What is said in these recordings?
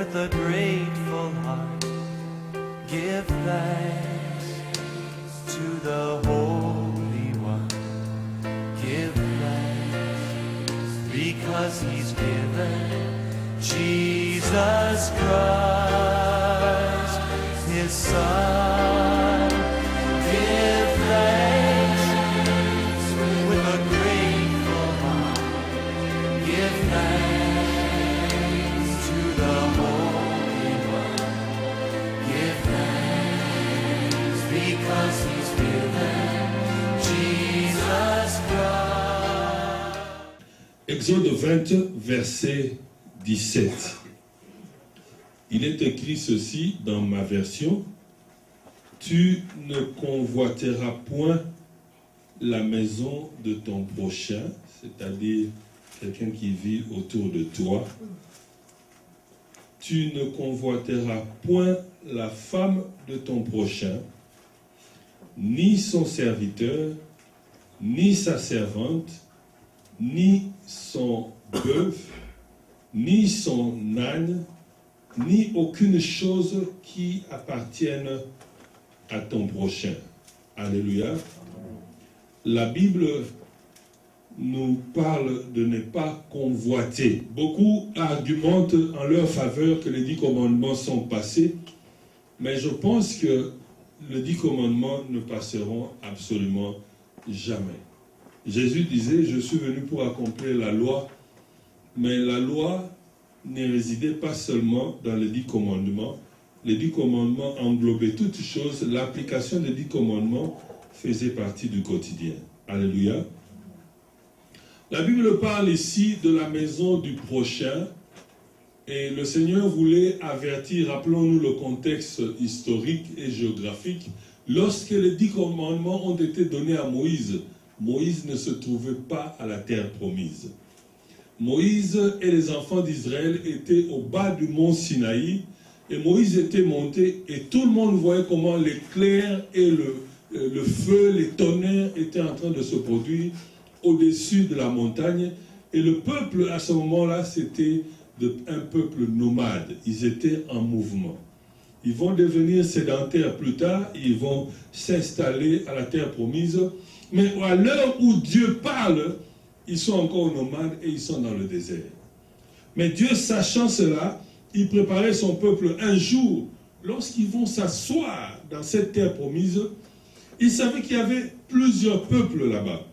with a grateful heart, give thanks to the Holy One. Give thanks because He's given Jesus Christ, His Son. Give thanks with a grateful heart. Give thanks to the Holy One. Give thanks because He's given Jesus Christ. Exode 20, verset 17. Il est écrit ceci dans ma version. Tu ne convoiteras point la maison de ton prochain, c'est-à-dire quelqu'un qui vit autour de toi. Tu ne convoiteras point la femme de ton prochain, ni son serviteur, ni sa servante, ni son bœuf, ni son âne, ni aucune chose qui appartienne à ton prochain. Alléluia. La Bible nous parle de ne pas convoiter. Beaucoup argumentent en leur faveur que les 10 commandements sont passés, mais je pense que les 10 commandements ne passeront absolument jamais. Jésus disait, je suis venu pour accomplir la loi, mais la loi ne résidait pas seulement dans les 10 commandements. Les 10 commandements englobaient toutes choses. L'application des 10 commandements faisait partie du quotidien. Alléluia. La Bible parle ici de la maison du prochain. Et le Seigneur voulait avertir, rappelons-nous le contexte historique et géographique. Lorsque les 10 commandements ont été donnés à Moïse, Moïse ne se trouvait pas à la terre promise. Moïse et les enfants d'Israël étaient au bas du mont Sinaï, et Moïse était monté, et tout le monde voyait comment l'éclair et le feu, les tonnerres étaient en train de se produire au-dessus de la montagne. Et le peuple, à ce moment-là, c'était un peuple nomade. Ils étaient en mouvement. Ils vont devenir sédentaires plus tard, ils vont s'installer à la terre promise. Mais à l'heure où Dieu parle, ils sont encore nomades et ils sont dans le désert. Mais Dieu, sachant cela, il préparait son peuple un jour. Lorsqu'ils vont s'asseoir dans cette terre promise, il savait qu'il y avait plusieurs peuples là-bas.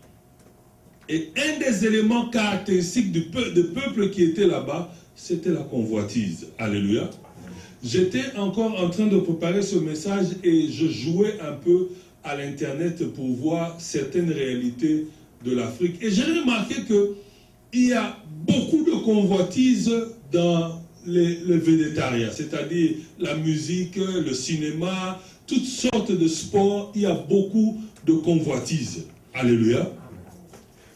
Et un des éléments caractéristiques du peuple qui était là-bas, c'était la convoitise. Alléluia. J'étais encore en train de préparer ce message et je jouais un peu à l'internet pour voir certaines réalités de l'Afrique. Et j'ai remarqué qu'il y a beaucoup de convoitises dans le végétarien, c'est-à-dire la musique, le cinéma, toutes sortes de sports, il y a beaucoup de convoitises. Alléluia.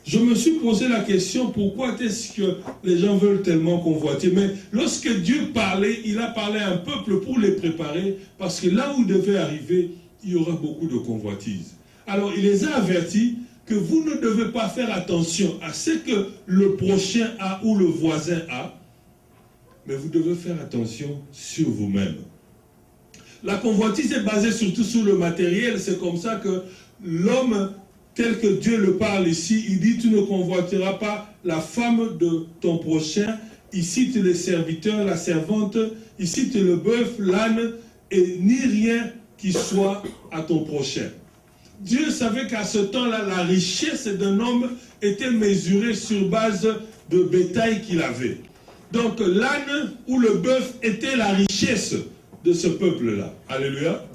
Je me suis posé la question, pourquoi est-ce que les gens veulent tellement convoiter? Mais lorsque Dieu parlait, il a parlé à un peuple pour les préparer, parce que là où il devait arriver, il y aura beaucoup de convoitises. Alors il les a avertis que vous ne devez pas faire attention à ce que le prochain a ou le voisin a, mais vous devez faire attention sur vous-même. La convoitise est basée surtout sur le matériel. C'est comme ça que l'homme, tel que Dieu le parle ici, il dit, tu ne convoiteras pas la femme de ton prochain. Il cite les serviteurs, la servante, il cite le bœuf, l'âne, et ni rien qui soit à ton prochain. Dieu savait qu'à ce temps-là, la richesse d'un homme était mesurée sur base de bétail qu'il avait. Donc l'âne ou le bœuf était la richesse de ce peuple-là. Alléluia.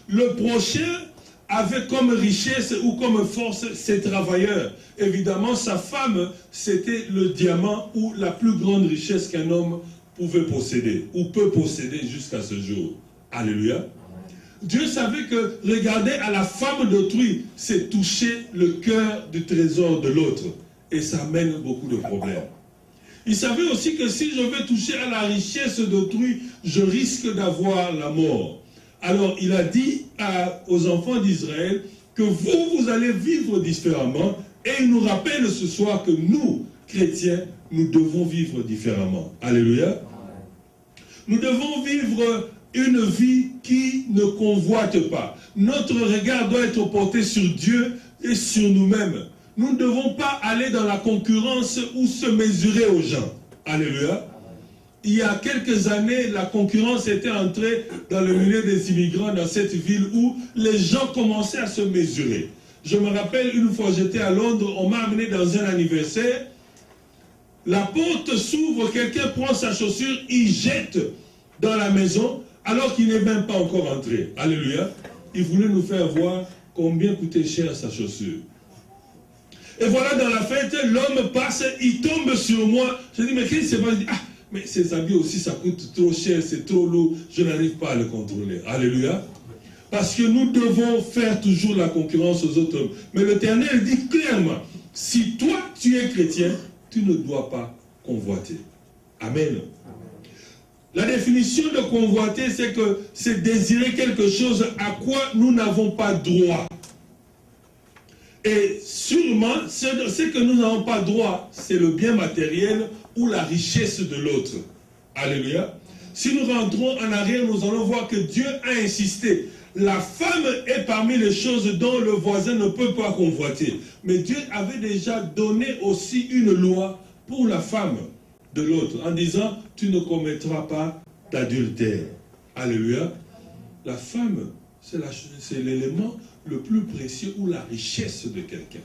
Le prochain avait comme richesse ou comme force ses travailleurs. Évidemment, sa femme, c'était le diamant ou la plus grande richesse qu'un homme pouvait posséder ou peut posséder jusqu'à ce jour. Alléluia. Dieu savait que regarder à la femme d'autrui, c'est toucher le cœur du trésor de l'autre. Et ça amène beaucoup de problèmes. Il savait aussi que si je vais toucher à la richesse d'autrui, je risque d'avoir la mort. Alors il a dit aux enfants d'Israël que vous allez vivre différemment. Et il nous rappelle ce soir que nous, chrétiens, nous devons vivre différemment. Alléluia. Nous devons vivre une vie qui ne convoite pas. Notre regard doit être porté sur Dieu et sur nous-mêmes. Nous ne devons pas aller dans la concurrence ou se mesurer aux gens. Alléluia. Il y a quelques années, la concurrence était entrée dans le milieu des immigrants dans cette ville où les gens commençaient à se mesurer. Je me rappelle une fois, j'étais à Londres, on m'a amené dans un anniversaire. La porte s'ouvre, quelqu'un prend sa chaussure, il jette dans la maison alors qu'il n'est même pas encore entré. Alléluia. Il voulait nous faire voir combien coûtait cher sa chaussure. Et voilà, dans la fête, l'homme passe, il tombe sur moi. Je dis, mais qu'est-ce qui se passe? Ah, mais ces habits aussi, ça coûte trop cher, c'est trop lourd. Je n'arrive pas à le contrôler. Alléluia. Parce que nous devons faire toujours la concurrence aux autres hommes. Mais l'Éternel dit clairement, si toi, tu es chrétien, tu ne dois pas convoiter. Amen. La définition de convoiter, c'est que c'est désirer quelque chose à quoi nous n'avons pas droit. Et sûrement, ce que nous n'avons pas droit, c'est le bien matériel ou la richesse de l'autre. Alléluia. Si nous rentrons en arrière, nous allons voir que Dieu a insisté. La femme est parmi les choses dont le voisin ne peut pas convoiter. Mais Dieu avait déjà donné aussi une loi pour la femme de l'autre, en disant, tu ne commettras pas d'adultère. Alléluia. La femme, c'est l'élément le plus précieux ou la richesse de quelqu'un.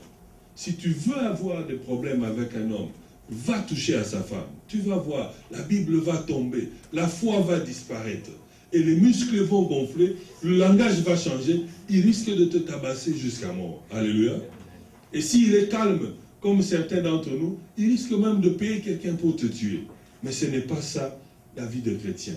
Si tu veux avoir des problèmes avec un homme, va toucher à sa femme. Tu vas voir, la Bible va tomber, la foi va disparaître, et les muscles vont gonfler, le langage va changer, il risque de te tabasser jusqu'à mort. Alléluia. Et s'il est calme, comme certains d'entre nous, il risque même de payer quelqu'un pour te tuer. Mais ce n'est pas ça, la vie de chrétien.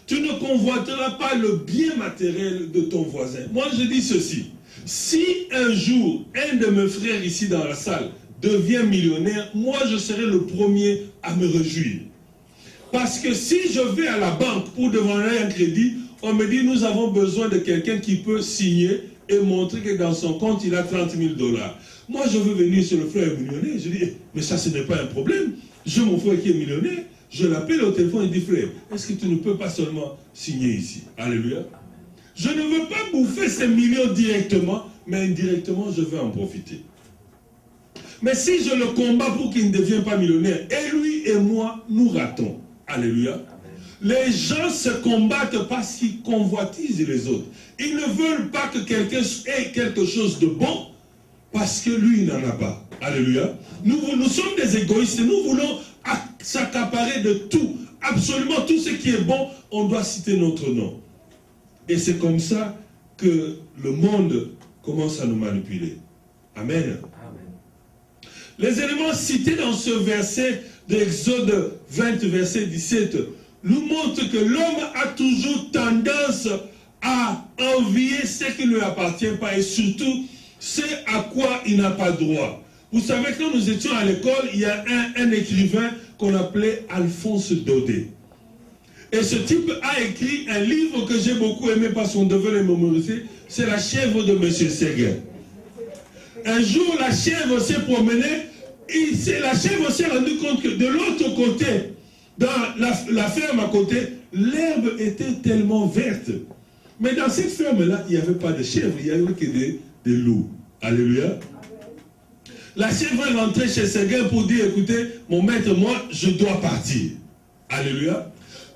Tu ne convoiteras pas le bien matériel de ton voisin. Moi, je dis ceci. Si un jour, un de mes frères ici dans la salle devient millionnaire, moi, je serai le premier à me réjouir. Parce que si je vais à la banque pour demander un crédit, on me dit, nous avons besoin de quelqu'un qui peut signer et montrer que dans son compte, il a 30 000 $. Moi, je veux venir sur le frère millionnaire. Je dis, mais ça, ce n'est pas un problème. J'ai mon frère qui est millionnaire. Je l'appelle au téléphone et dis, frère, est-ce que tu ne peux pas seulement signer ici? Alléluia. Je ne veux pas bouffer ces millions directement, mais indirectement, je veux en profiter. Mais si je le combats pour qu'il ne devienne pas millionnaire, et lui et moi, nous ratons. Alléluia. Les gens se combattent parce qu'ils convoitisent les autres. Ils ne veulent pas que quelqu'un ait quelque chose de bon parce que lui, il n'en a pas. Alléluia. Nous sommes des égoïstes. Nous voulons s'accaparer de tout. Absolument tout ce qui est bon, on doit citer notre nom. Et c'est comme ça que le monde commence à nous manipuler. Amen. Les éléments cités dans ce verset d'Exode 20, verset 17, nous montrent que l'homme a toujours tendance à envier ce qui ne lui appartient pas et surtout ce à quoi il n'a pas droit. Vous savez, quand nous étions à l'école, il y a un écrivain qu'on appelait Alphonse Daudet. Et ce type a écrit un livre que j'ai beaucoup aimé parce qu'on devait le mémoriser, c'est La chèvre de M. Séguin. Un jour, la chèvre s'est promenée, et la chèvre s'est rendue compte que de l'autre côté, dans la ferme à côté, l'herbe était tellement verte. Mais dans cette ferme-là, il n'y avait pas de chèvres, il n'y avait que des loups. Alléluia. La chèvre est rentrée chez Séguin pour dire, écoutez, mon maître, moi, je dois partir. Alléluia.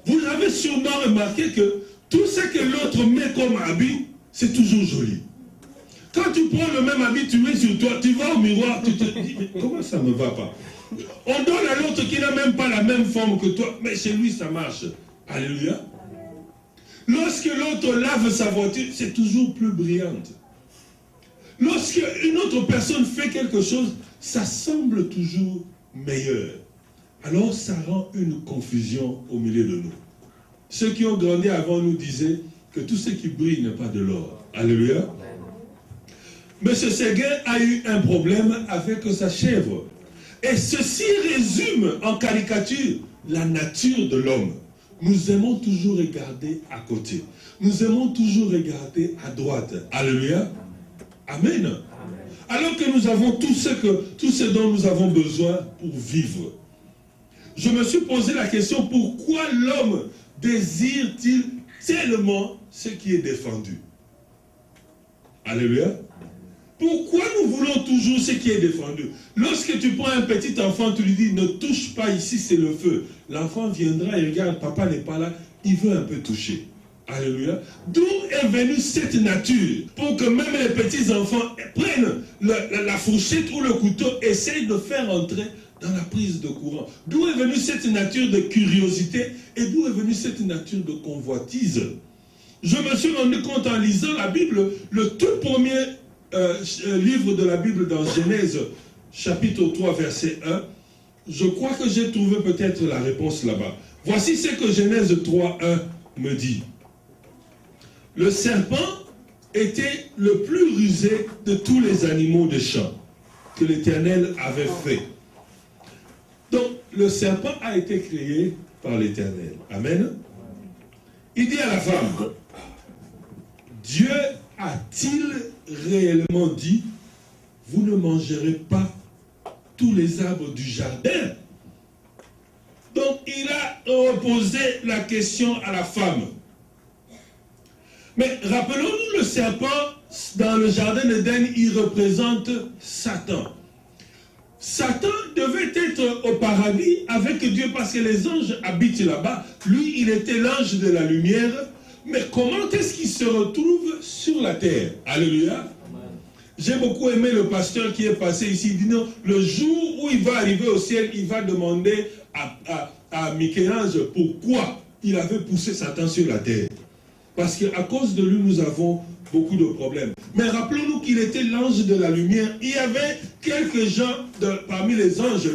Vous avez sûrement remarqué que tout ce que l'autre met comme habit, c'est toujours joli. Quand tu prends le même habit, tu mets sur toi, tu vas au miroir, tu te dis, mais comment ça ne me va pas? On donne à l'autre qui n'a même pas la même forme que toi, mais chez lui, ça marche. Alléluia. Lorsque l'autre lave sa voiture, c'est toujours plus brillante. Lorsque une autre personne fait quelque chose, ça semble toujours meilleur. Alors ça rend une confusion au milieu de nous. Ceux qui ont grandi avant nous disaient que tout ce qui brille n'est pas de l'or. Alléluia. M. Séguin a eu un problème avec sa chèvre. Et ceci résume en caricature la nature de l'homme. Nous aimons toujours regarder à côté. Nous aimons toujours regarder à droite. Alléluia. Amen. Alors que nous avons tout ce dont nous avons besoin pour vivre. je me suis posé la question, pourquoi l'homme désire-t-il tellement ce qui est défendu? Alléluia. Pourquoi nous voulons toujours ce qui est défendu? Lorsque tu prends un petit enfant, tu lui dis, ne touche pas ici, c'est le feu. L'enfant viendra et regarde, papa n'est pas là, il veut un peu toucher. Alléluia. D'où est venue cette nature pour que même les petits enfants prennent la fourchette ou le couteau, essayent de faire entrer dans la prise de courant? D'où est venue cette nature de curiosité et d'où est venue cette nature de convoitise? Je me suis rendu compte en lisant la Bible, le tout premier livre de la Bible dans Genèse, chapitre 3, verset 1, je crois que j'ai trouvé peut-être la réponse là-bas. Voici ce que Genèse 3, 1 me dit. Le serpent était le plus rusé de tous les animaux des champs que l'Éternel avait fait. Donc, le serpent a été créé par l'Éternel. Amen. Il dit à la femme, Dieu a-t-il réellement dit, vous ne mangerez pas tous les arbres du jardin? Donc, il a posé la question à la femme. Mais rappelons-nous, le serpent, dans le jardin d'Éden, il représente Satan. Satan devait être au paradis avec Dieu parce que les anges habitent là-bas. Lui, il était l'ange de la lumière. Mais comment est-ce qu'il se retrouve sur la terre? Alléluia. J'ai beaucoup aimé le pasteur qui est passé ici. Il dit non, le jour où il va arriver au ciel, il va demander à Michel-Ange pourquoi il avait poussé Satan sur la terre. Parce qu'à cause de lui, nous avons beaucoup de problèmes. Mais rappelons-nous qu'il était l'ange de la lumière. Il y avait quelques gens parmi les anges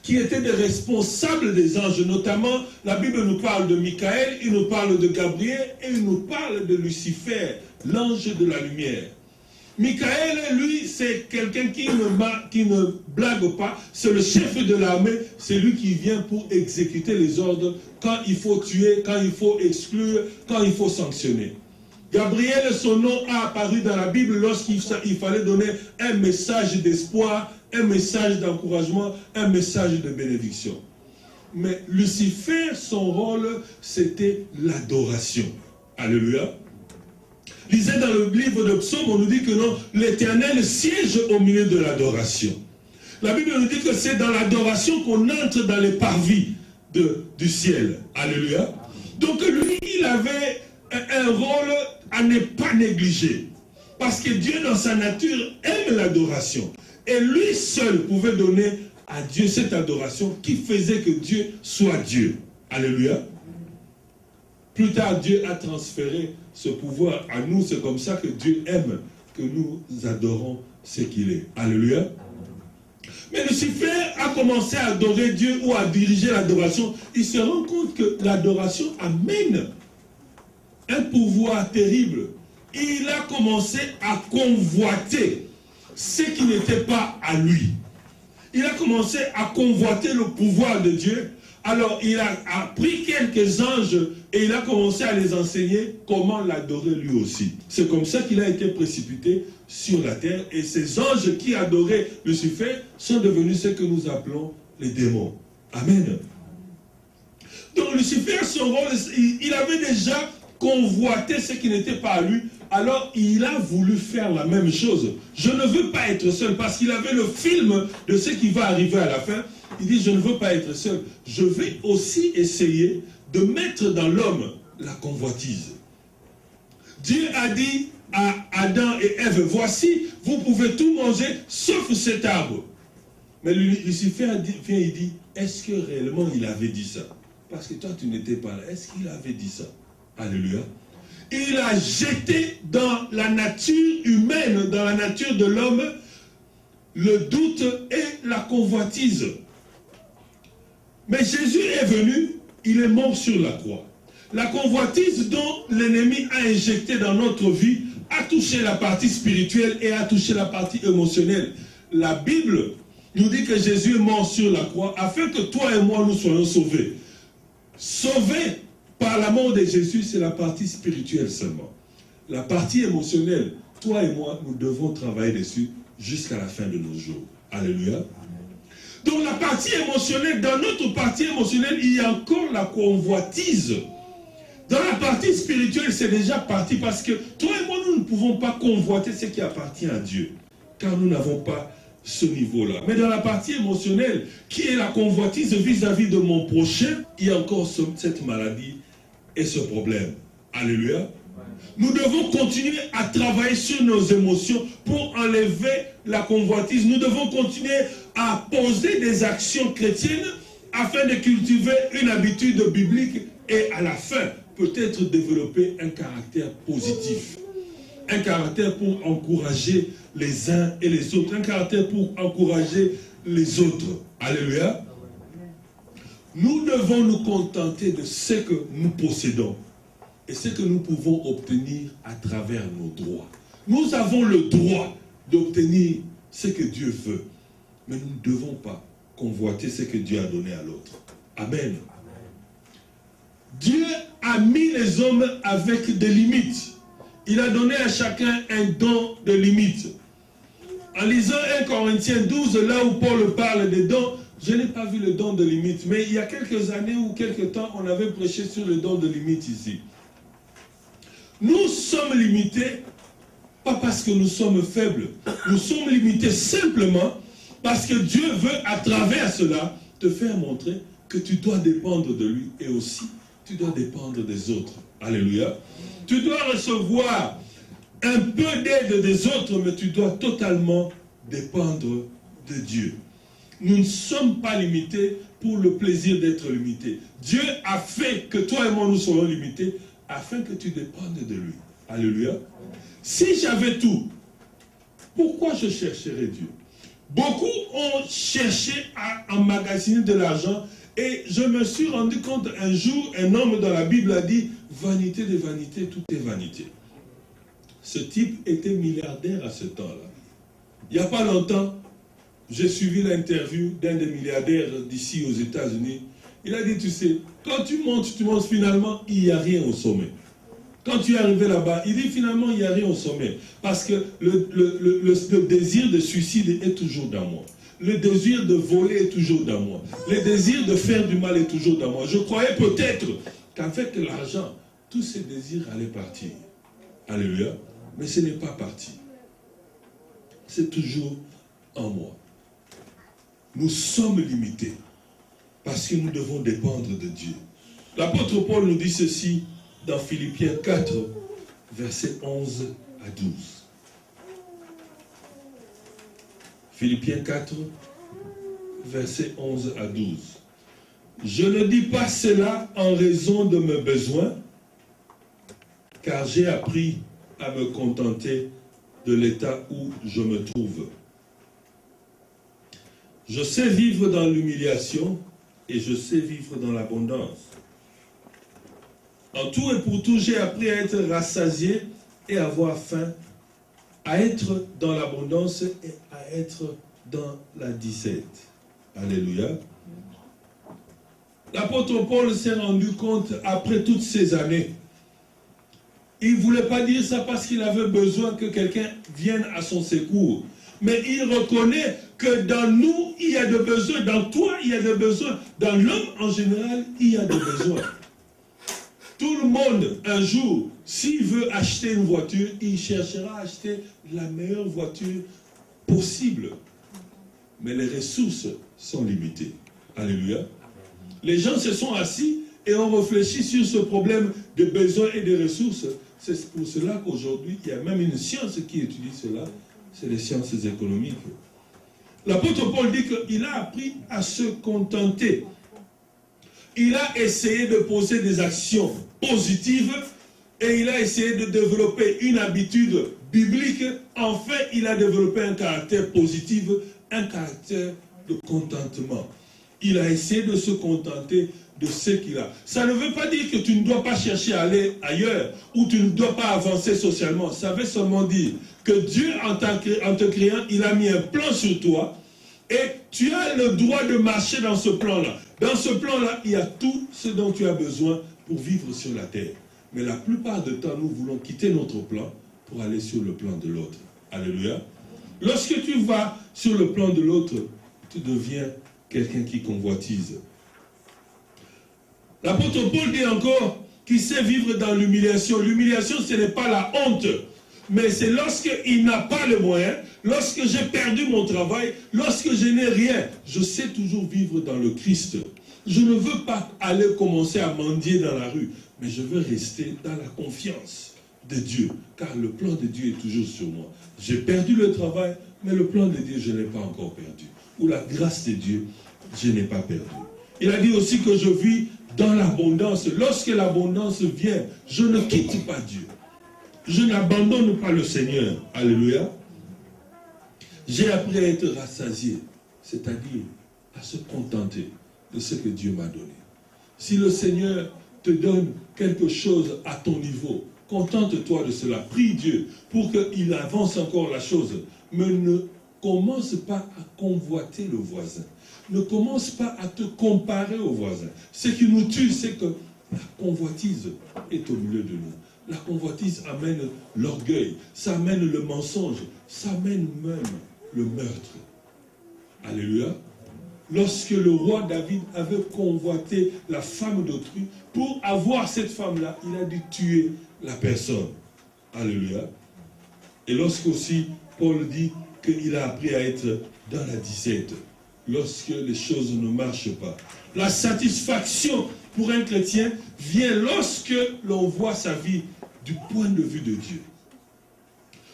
qui étaient des responsables des anges. Notamment, la Bible nous parle de Michael, il nous parle de Gabriel et il nous parle de Lucifer, l'ange de la lumière. Michael, lui, c'est quelqu'un qui ne blague pas. C'est le chef de l'armée. C'est lui qui vient pour exécuter les ordres quand il faut tuer, quand il faut exclure, quand il faut sanctionner. Gabriel, son nom a apparu dans la Bible lorsqu'il fallait donner un message d'espoir, un message d'encouragement, un message de bénédiction. Mais Lucifer, son rôle, c'était l'adoration. Alléluia. Lisez dans le livre de Psaume, on nous dit que non, l'Éternel siège au milieu de l'adoration. La Bible nous dit que c'est dans l'adoration qu'on entre dans les parvis du ciel. Alléluia. Donc lui, il avait un rôle à ne pas négliger. Parce que Dieu, dans sa nature, aime l'adoration. Et lui seul pouvait donner à Dieu cette adoration qui faisait que Dieu soit Dieu. Alléluia. Plus tard, Dieu a transféré ce pouvoir à nous. C'est comme ça que Dieu aime que nous adorons ce qu'il est. Alléluia. Mais Lucifer a commencé à adorer Dieu ou à diriger l'adoration. Il se rend compte que l'adoration amène un pouvoir terrible. Il a commencé à convoiter ce qui n'était pas à lui. Il a commencé à convoiter le pouvoir de Dieu. Alors il a pris quelques anges et il a commencé à les enseigner comment l'adorer lui aussi. C'est comme ça qu'il a été précipité sur la terre. Et ces anges qui adoraient Lucifer sont devenus ce que nous appelons les démons. Amen. Donc Lucifer, son rôle, il avait déjà convoité ce qui n'était pas à lui. Alors il a voulu faire la même chose. Je ne veux pas être seul parce qu'il avait le film de ce qui va arriver à la fin. Il dit, je ne veux pas être seul. Je vais aussi essayer de mettre dans l'homme la convoitise. Dieu a dit à Adam et Ève, voici, vous pouvez tout manger sauf cet arbre. Mais Lucifer vient et dit, est-ce que réellement il avait dit ça? Parce que toi tu n'étais pas là. Est-ce qu'il avait dit ça? Alléluia. Il a jeté dans la nature humaine, dans la nature de l'homme, le doute et la convoitise. Mais Jésus est venu, il est mort sur la croix. La convoitise dont l'ennemi a injecté dans notre vie a touché la partie spirituelle et a touché la partie émotionnelle. La Bible nous dit que Jésus est mort sur la croix afin que toi et moi nous soyons sauvés. Sauvés par la mort de Jésus, c'est la partie spirituelle seulement. La partie émotionnelle, toi et moi, nous devons travailler dessus jusqu'à la fin de nos jours. Alléluia. Dans la partie émotionnelle, dans notre partie émotionnelle, il y a encore la convoitise. Dans la partie spirituelle, c'est déjà parti parce que toi et moi, nous ne pouvons pas convoiter ce qui appartient à Dieu. Car nous n'avons pas ce niveau-là. Mais dans la partie émotionnelle, qui est la convoitise vis-à-vis de mon prochain, il y a encore cette maladie et ce problème. Alléluia. Nous devons continuer à travailler sur nos émotions pour enlever la convoitise. Nous devons continuer à poser des actions chrétiennes afin de cultiver une habitude biblique et à la fin, peut-être développer un caractère positif. Un caractère pour encourager les uns et les autres. Un caractère pour encourager les autres. Alléluia. Nous devons nous contenter de ce que nous possédons et ce que nous pouvons obtenir à travers nos droits. Nous avons le droit d'obtenir ce que Dieu veut, mais nous ne devons pas convoiter ce que Dieu a donné à l'autre. Amen. Dieu a mis les hommes avec des limites. Il a donné à chacun un don de limite. En lisant 1 Corinthiens 12, là où Paul parle des dons, je n'ai pas vu le don de limite, mais il y a quelques années ou quelques temps, on avait prêché sur le don de limite ici. Nous sommes limités, pas parce que nous sommes faibles, nous sommes limités simplement parce que Dieu veut, à travers cela, te faire montrer que tu dois dépendre de lui et aussi tu dois dépendre des autres. Alléluia. Tu dois recevoir un peu d'aide des autres, mais tu dois totalement dépendre de Dieu. Nous ne sommes pas limités pour le plaisir d'être limités. Dieu a fait que toi et moi nous soyons limités afin que tu dépendes de lui. Alléluia. Si j'avais tout, pourquoi je chercherais Dieu? Beaucoup ont cherché à emmagasiner de l'argent et je me suis rendu compte un jour, un homme dans la Bible a dit « Vanité des vanités, tout est vanité ». Ce type était milliardaire à ce temps-là. Il n'y a pas longtemps, j'ai suivi l'interview d'un des milliardaires d'ici aux États-Unis. Il a dit, tu sais, quand tu montes finalement, il n'y a rien au sommet. Quand tu es arrivé là-bas, il dit finalement, il n'y a rien au sommet. Parce que le désir de suicide est toujours dans moi. Le désir de voler est toujours dans moi. Le désir de faire du mal est toujours dans moi. Je croyais peut-être qu'avec l'argent, tous ces désirs allaient partir. Alléluia. Mais ce n'est pas parti. C'est toujours en moi. Nous sommes limités parce que nous devons dépendre de Dieu. L'apôtre Paul nous dit ceci dans Philippiens 4, versets 11 à 12. Philippiens 4, versets 11 à 12. Je ne dis pas cela en raison de mes besoins, car j'ai appris à me contenter de l'état où je me trouve. Je sais vivre dans l'humiliation et je sais vivre dans l'abondance. En tout et pour tout, j'ai appris à être rassasié et à avoir faim, à être dans l'abondance et à être dans la disette. Alléluia. L'apôtre Paul s'est rendu compte après toutes ces années. Il ne voulait pas dire ça parce qu'il avait besoin que quelqu'un vienne à son secours. Mais il reconnaît que dans nous, il y a des besoins. Dans toi, il y a des besoins. Dans l'homme, en général, il y a des besoins. Tout le monde, un jour, s'il veut acheter une voiture, il cherchera à acheter la meilleure voiture possible. Mais les ressources sont limitées. Alléluia. Les gens se sont assis et ont réfléchi sur ce problème de besoins et de ressources. C'est pour cela qu'aujourd'hui, il y a même une science qui étudie cela. C'est les sciences économiques. L'apôtre Paul dit qu'il a appris à se contenter. Il a essayé de poser des actions positives et il a essayé de développer une habitude biblique. Enfin, il a développé un caractère positif, un caractère de contentement. Il a essayé de se contenter de ce qu'il a. Ça ne veut pas dire que tu ne dois pas chercher à aller ailleurs ou tu ne dois pas avancer socialement. Ça veut seulement dire que Dieu, en te créant, il a mis un plan sur toi et tu as le droit de marcher dans ce plan-là. Dans ce plan-là, il y a tout ce dont tu as besoin pour vivre sur la terre. Mais la plupart du temps, nous voulons quitter notre plan pour aller sur le plan de l'autre. Alléluia. Lorsque tu vas sur le plan de l'autre, tu deviens quelqu'un qui convoitise. L'apôtre Paul dit encore qu'il sait vivre dans l'humiliation. L'humiliation, ce n'est pas la honte, mais c'est lorsqu'il n'a pas le moyen, lorsque j'ai perdu mon travail, lorsque je n'ai rien, je sais toujours vivre dans le Christ. Je ne veux pas aller commencer à mendier dans la rue, mais je veux rester dans la confiance de Dieu, car le plan de Dieu est toujours sur moi. J'ai perdu le travail, mais le plan de Dieu, je ne l'ai pas encore perdu. Ou la grâce de Dieu, je n'ai pas perdu. Il a dit aussi que je vis dans l'abondance. Lorsque l'abondance vient, je ne quitte pas Dieu. Je n'abandonne pas le Seigneur. Alléluia. J'ai appris à être rassasié, c'est-à-dire à se contenter de ce que Dieu m'a donné. Si le Seigneur te donne quelque chose à ton niveau, contente-toi de cela. Prie Dieu pour qu'il avance encore la chose. Mais ne commence pas à convoiter le voisin. Ne commence pas à te comparer au voisin. Ce qui nous tue, c'est que la convoitise est au milieu de nous. La convoitise amène l'orgueil, ça amène le mensonge, ça amène même le meurtre. Alléluia. Lorsque le roi David avait convoité la femme d'autrui, pour avoir cette femme-là, il a dû tuer la personne. Alléluia. Et lorsque aussi Paul dit qu'il a appris à être dans la disette, lorsque les choses ne marchent pas. La satisfaction pour un chrétien vient lorsque l'on voit sa vie du point de vue de Dieu.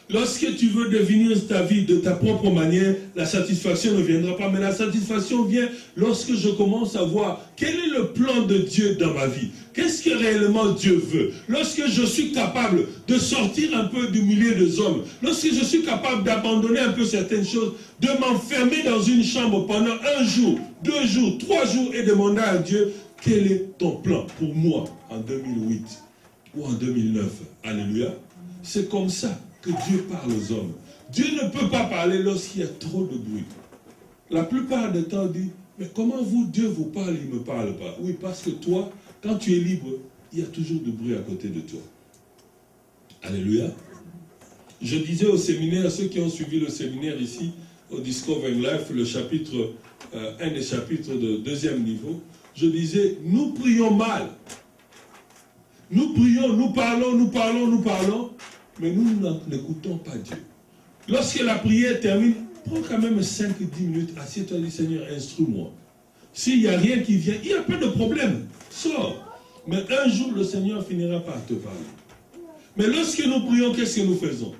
Lorsque tu veux devenir ta vie de ta propre manière, la satisfaction ne viendra pas. Mais la satisfaction vient lorsque je commence à voir quel est le plan de Dieu dans ma vie. Qu'est-ce que réellement Dieu veut? Lorsque je suis capable de sortir un peu du milieu des hommes, lorsque je suis capable d'abandonner un peu certaines choses, de m'enfermer dans une chambre pendant 1 jour, 2 jours, 3 jours et demander à Dieu quel est ton plan pour moi en 2008 ou en 2009. Alléluia. C'est comme ça que Dieu parle aux hommes. Dieu ne peut pas parler lorsqu'il y a trop de bruit. La plupart du temps, on dit, mais comment vous, Dieu vous parle, il ne me parle pas? Oui, parce que toi, quand tu es libre, il y a toujours du bruit à côté de toi. Alléluia. Je disais au séminaire, ceux qui ont suivi le séminaire ici, au Discover Life, le chapitre, un des chapitres de 2e niveau, je disais, nous prions mal. Nous prions, nous parlons, mais nous n'écoutons pas Dieu. Lorsque la prière termine, prends quand même 5-10 minutes, assieds-toi et dis, Seigneur, instruis-moi. S'il n'y a rien qui vient, il n'y a pas de problème, sors. Mais un jour, le Seigneur finira par te parler. Mais lorsque nous prions, qu'est-ce que nous faisons?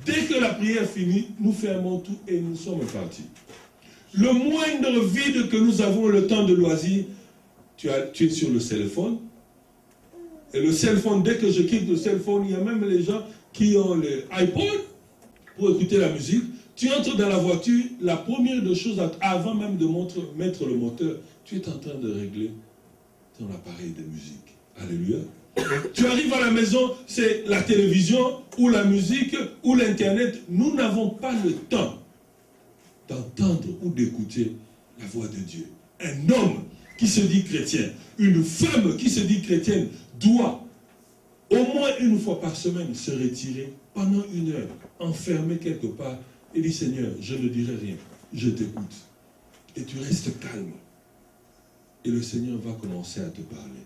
Dès que la prière finit, nous fermons tout et nous sommes partis. Le moindre vide que nous avons, le temps de loisir, tu es sur le téléphone. Et le téléphone, dès que je quitte le téléphone, il y a même les gens qui ont les iPod pour écouter la musique. Tu entres dans la voiture, la première des choses, avant même de mettre le moteur, tu es en train de régler ton appareil de musique. Alléluia. Tu arrives à la maison, c'est la télévision, ou la musique, ou l'Internet. Nous n'avons pas le temps d'entendre ou d'écouter la voix de Dieu. Un homme qui se dit chrétien, une femme qui se dit chrétienne, doit au moins une fois par semaine se retirer pendant 1 heure, enfermer quelque part et dire, Seigneur, je ne dirai rien, je t'écoute. Et tu restes calme. Et le Seigneur va commencer à te parler.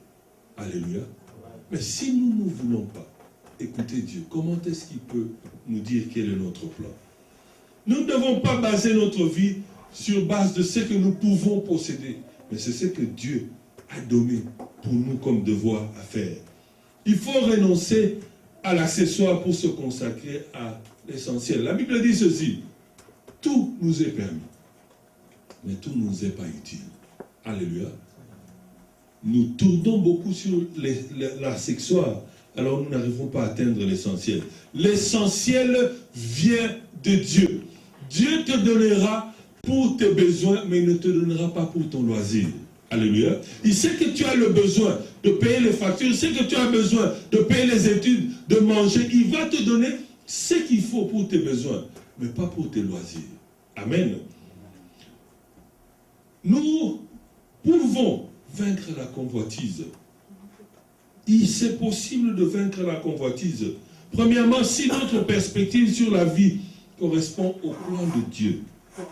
Alléluia. Mais si nous ne voulons pas écouter Dieu, comment est-ce qu'il peut nous dire quel est notre plan? Nous ne devons pas baser notre vie sur base de ce que nous pouvons posséder, mais c'est ce que Dieu a donné pour nous comme devoir à faire. Il faut renoncer à l'accessoire pour se consacrer à l'essentiel. La Bible dit ceci, tout nous est permis, mais tout ne nous est pas utile. Alléluia. Nous tournons beaucoup sur l'accessoire, alors nous n'arrivons pas à atteindre l'essentiel. L'essentiel vient de Dieu. Dieu te donnera pour tes besoins, mais il ne te donnera pas pour ton loisir. Alléluia. Il sait que tu as le besoin de payer les factures, il sait que tu as besoin de payer les études, de manger. Il va te donner ce qu'il faut pour tes besoins, mais pas pour tes loisirs. Amen. Nous pouvons vaincre la convoitise. C'est possible de vaincre la convoitise. Premièrement, si notre perspective sur la vie correspond au plan de Dieu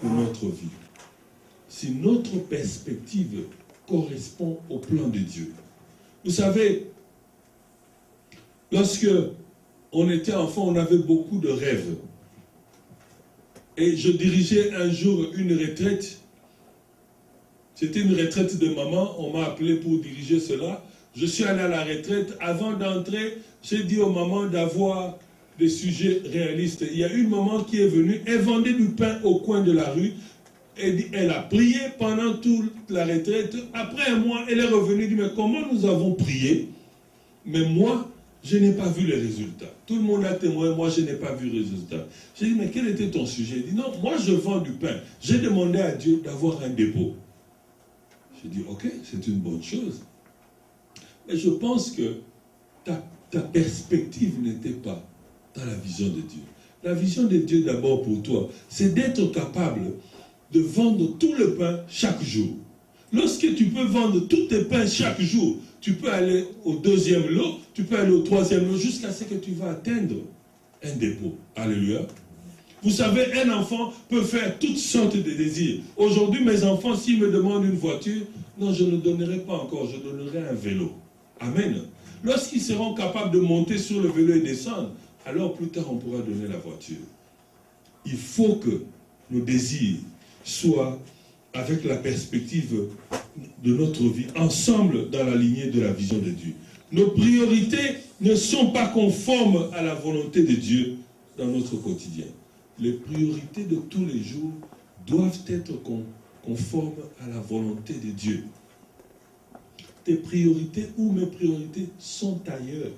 pour notre vie. si notre perspective correspond au plan de Dieu. Vous savez, lorsque on était enfant, on avait beaucoup de rêves. Et je dirigeais un jour une retraite. C'était une retraite de maman, on m'a appelé pour diriger cela. Je suis allé à la retraite. Avant d'entrer, j'ai dit aux mamans d'avoir des sujets réalistes. Il y a une maman qui est venue, elle vendait du pain au coin de la rue. Elle a prié pendant toute la retraite. Après un mois, elle est revenue et dit, mais comment nous avons prié? Mais moi, je n'ai pas vu les résultats. Tout le monde a témoigné, moi je n'ai pas vu les résultats. J'ai dit, mais quel était ton sujet? Il dit, non, moi je vends du pain. J'ai demandé à Dieu d'avoir un dépôt. J'ai dit, ok, c'est une bonne chose. Mais je pense que ta perspective n'était pas dans la vision de Dieu. La vision de Dieu d'abord pour toi, c'est d'être capable de vendre tout le pain chaque jour. Lorsque tu peux vendre tous tes pains chaque jour, tu peux aller au deuxième lot, tu peux aller au troisième lot, jusqu'à ce que tu vas atteindre un dépôt. Alléluia. Vous savez, un enfant peut faire toutes sortes de désirs. Aujourd'hui, mes enfants, s'ils me demandent une voiture, non, je ne donnerai pas encore, je donnerai un vélo. Amen. Lorsqu'ils seront capables de monter sur le vélo et descendre, alors plus tard, on pourra donner la voiture. Il faut que nos désirs soient avec la perspective de notre vie, ensemble dans la lignée de la vision de Dieu. Nos priorités ne sont pas conformes à la volonté de Dieu dans notre quotidien. Les priorités de tous les jours doivent être conformes à la volonté de Dieu. Tes priorités ou mes priorités sont ailleurs.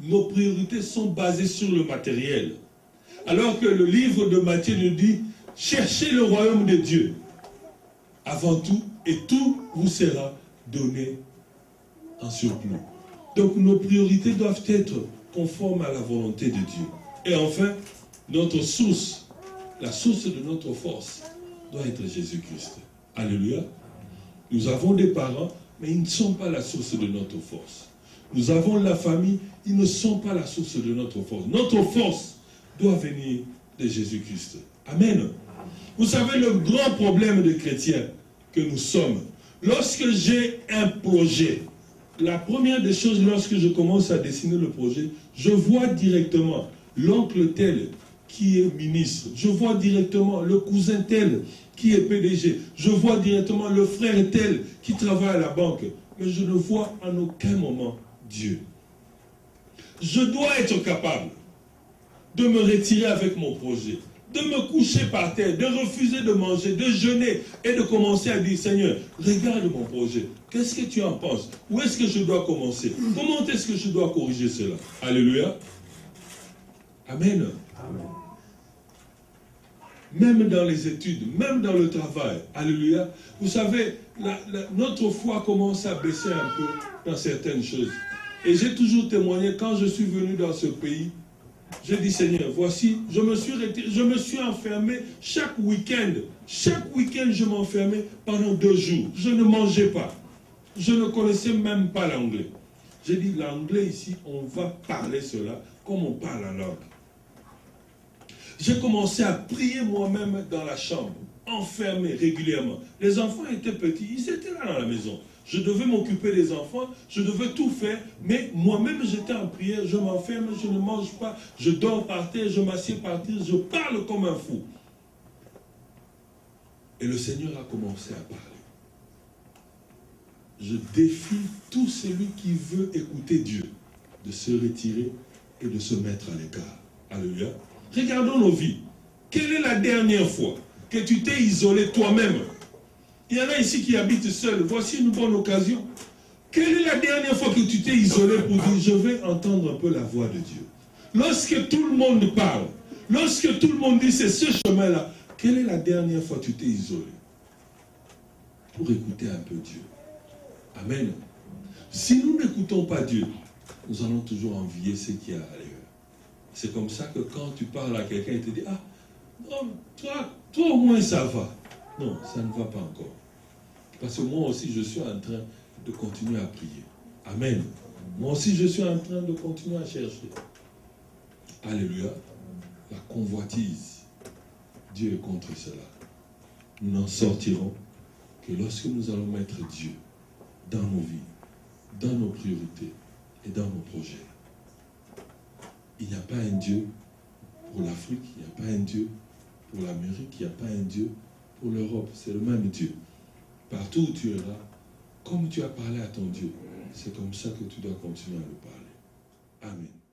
Nos priorités sont basées sur le matériel. Alors que le livre de Matthieu nous dit, cherchez le royaume de Dieu avant tout, et tout vous sera donné en surplus. Donc nos priorités doivent être conformes à la volonté de Dieu. Et enfin, notre source, la source de notre force, doit être Jésus-Christ. Alléluia. Nous avons des parents, mais ils ne sont pas la source de notre force. Nous avons la famille, ils ne sont pas la source de notre force. Notre force doit venir de Jésus-Christ. Amen. Vous savez, le grand problème des chrétiens que nous sommes, lorsque j'ai un projet, la première des choses, lorsque je commence à dessiner le projet, je vois directement l'oncle tel qui est ministre, je vois directement le cousin tel qui est PDG, je vois directement le frère tel qui travaille à la banque, mais je ne vois en aucun moment Dieu. Je dois être capable de me retirer avec mon projet, de me coucher par terre, de refuser de manger, de jeûner et de commencer à dire, Seigneur, regarde mon projet. Qu'est-ce que tu en penses? Où est-ce que je dois commencer? Comment est-ce que je dois corriger cela? Alléluia. Amen. Amen. Même dans les études, même dans le travail. Alléluia. Vous savez, notre foi commence à baisser un peu dans certaines choses. Et j'ai toujours témoigné, quand je suis venu dans ce pays, j'ai dit, Seigneur, voici, je me suis enfermé chaque week-end. Chaque week-end, je m'enfermais pendant 2 jours. Je ne mangeais pas. Je ne connaissais même pas l'anglais. J'ai dit, l'anglais ici, on va parler cela comme on parle la langue. J'ai commencé à prier moi-même dans la chambre, enfermé régulièrement. Les enfants étaient petits, ils étaient là dans la maison. Je devais m'occuper des enfants, je devais tout faire, mais moi-même j'étais en prière, je m'enferme, je ne mange pas, je dors par terre, je m'assieds par terre, je parle comme un fou. Et le Seigneur a commencé à parler. Je défie tout celui qui veut écouter Dieu de se retirer et de se mettre à l'écart. Alléluia. Regardons nos vies. Quelle est la dernière fois que tu t'es isolé toi-même? Il y en a ici qui habitent seuls. Voici une bonne occasion. Quelle est la dernière fois que tu t'es isolé pour dire, je vais entendre un peu la voix de Dieu? Lorsque tout le monde parle, lorsque tout le monde dit, c'est ce chemin-là, quelle est la dernière fois que tu t'es isolé pour écouter un peu Dieu? Amen. Si nous n'écoutons pas Dieu, nous allons toujours envier ce qu'il y a ailleurs. C'est comme ça que quand tu parles à quelqu'un, il te dit, ah, non, toi au moins ça va. Non, ça ne va pas encore. Parce que moi aussi, je suis en train de continuer à prier. Amen. Moi aussi, je suis en train de continuer à chercher. Alléluia. La convoitise. Dieu est contre cela. nous n'en sortirons que lorsque nous allons mettre Dieu dans nos vies, dans nos priorités et dans nos projets. Il n'y a pas un Dieu pour l'Afrique, il n'y a pas un Dieu pour l'Amérique, il n'y a pas un Dieu pour l'Europe. C'est le même Dieu. Partout où tu iras, comme tu as parlé à ton Dieu, c'est comme ça que tu dois continuer à le parler. Amen.